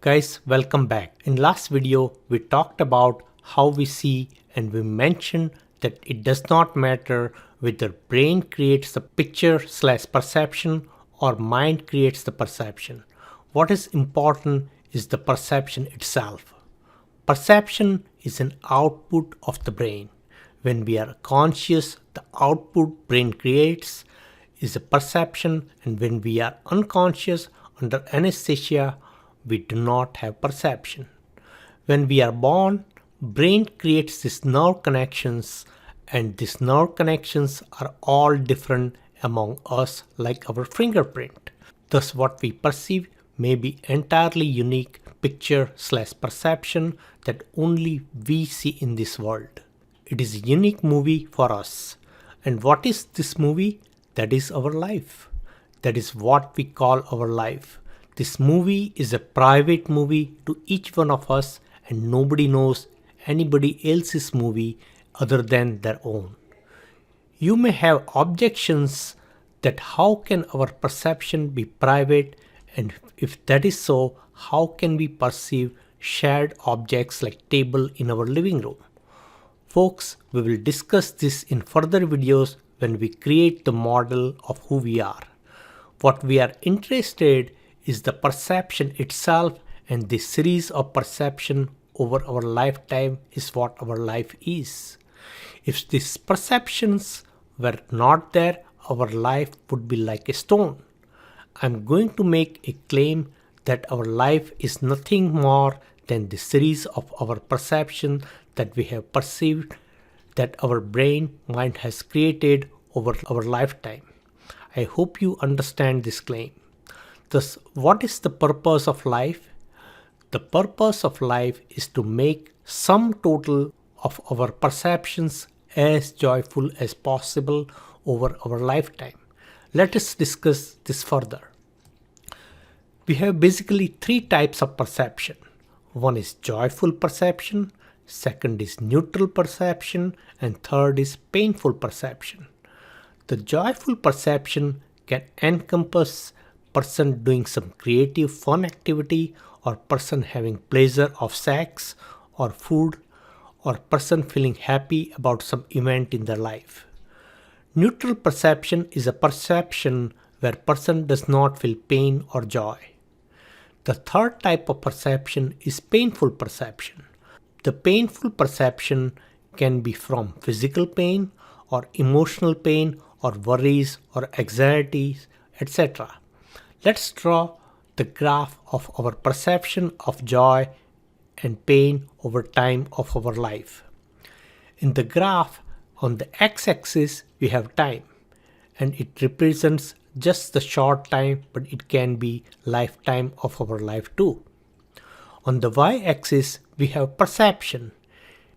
Guys, welcome back. In last video, we talked about how we see and we mentioned that it does not matter whether brain creates the picture/perception or mind creates the perception. What is important is the perception itself. Perception is an output of the brain. When we are conscious, the output brain creates is a perception, and when we are unconscious under anesthesia, we do not have perception. When we are born, brain creates these nerve connections, and these nerve connections are all different among us like our fingerprint. Thus what we perceive may be entirely unique picture/perception that only we see in this world. It is a unique movie for us. And what is this movie? That is our life. That is what we call our life. This movie is a private movie to each one of us, and nobody knows anybody else's movie other than their own. You may have objections that how can our perception be private, and if that is so, how can we perceive shared objects like table in our living room? Folks, we will discuss this in further videos when we create the model of who we are. What we are interested is the perception itself, and this series of perception over our lifetime is what our life is. If these perceptions were not there, our life would be like a stone. I'm going to make a claim that our life is nothing more than the series of our perception that we have perceived, that our mind has created over our lifetime. I hope you understand this claim. Thus, what is the purpose of life? The purpose of life is to make sum total of our perceptions as joyful as possible over our lifetime. Let us discuss this further. We have basically three types of perception. One is joyful perception, second is neutral perception, and third is painful perception. The joyful perception can encompass person doing some creative fun activity, or person having pleasure of sex or food, or person feeling happy about some event in their life. Neutral perception is a perception where person does not feel pain or joy. The third type of perception is painful perception. The painful perception can be from physical pain or emotional pain or worries or anxieties, etc. Let's draw the graph of our perception of joy and pain over time of our life. In the graph, on the x-axis we have time, and it represents just the short time, but it can be lifetime of our life too. On the y-axis we have perception.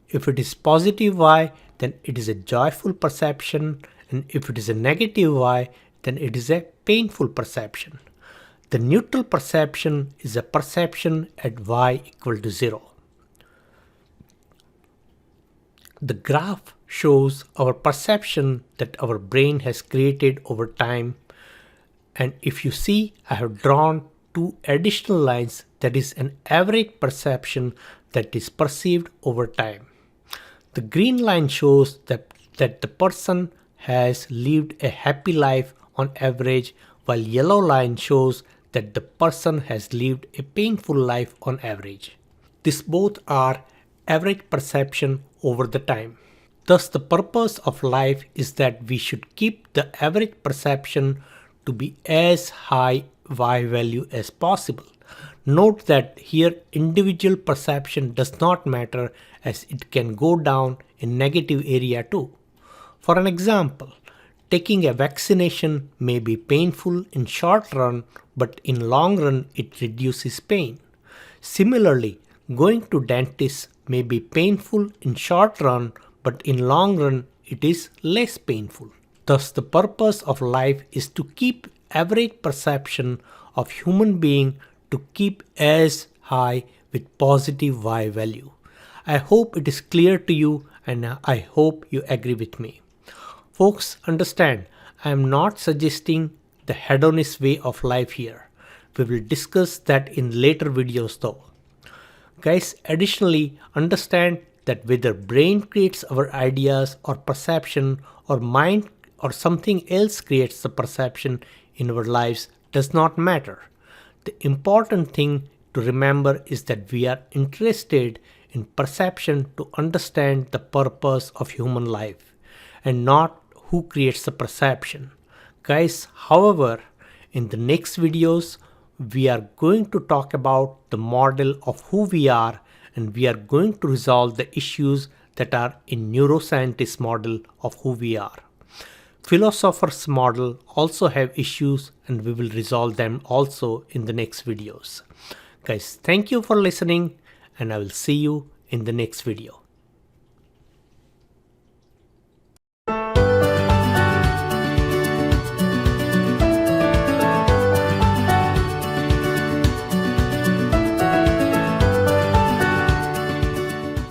If it is positive y, then it is a joyful perception, and if it is a negative y, then it is a painful perception. The neutral perception is a perception at y equal to 0. The graph shows our perception that our brain has created over time, and if you see, I have drawn two additional lines, that is an average perception that is perceived over time. The green line shows that the person has lived a happy life on average, while yellow line shows that the person has lived a painful life on average. These both are average perception over the time. Thus, the purpose of life is that we should keep the average perception to be as high y value as possible. Note that here individual perception does not matter, as it can go down in negative area too. For an example, taking a vaccination may be painful in short run, but in long run it reduces pain. Similarly, going to dentist may be painful in short run, but in long run it is less painful. Thus, the purpose of life is to keep average perception of human being to keep as high with positive y value. I hope it is clear to you, and I hope you agree with me. Folks, understand, I am not suggesting the hedonist way of life here. We will discuss that in later videos though. Guys, additionally, understand that whether brain creates our ideas or perception, or mind or something else creates the perception in our lives does not matter. The important thing to remember is that we are interested in perception to understand the purpose of human life and not who creates the perception. Guys, however, in the next videos, we are going to talk about the model of who we are, and we are going to resolve the issues that are in neuroscientist model of who we are. Philosophers model also have issues, and we will resolve them also in the next videos. Guys, thank you for listening, and I will see you in the next video.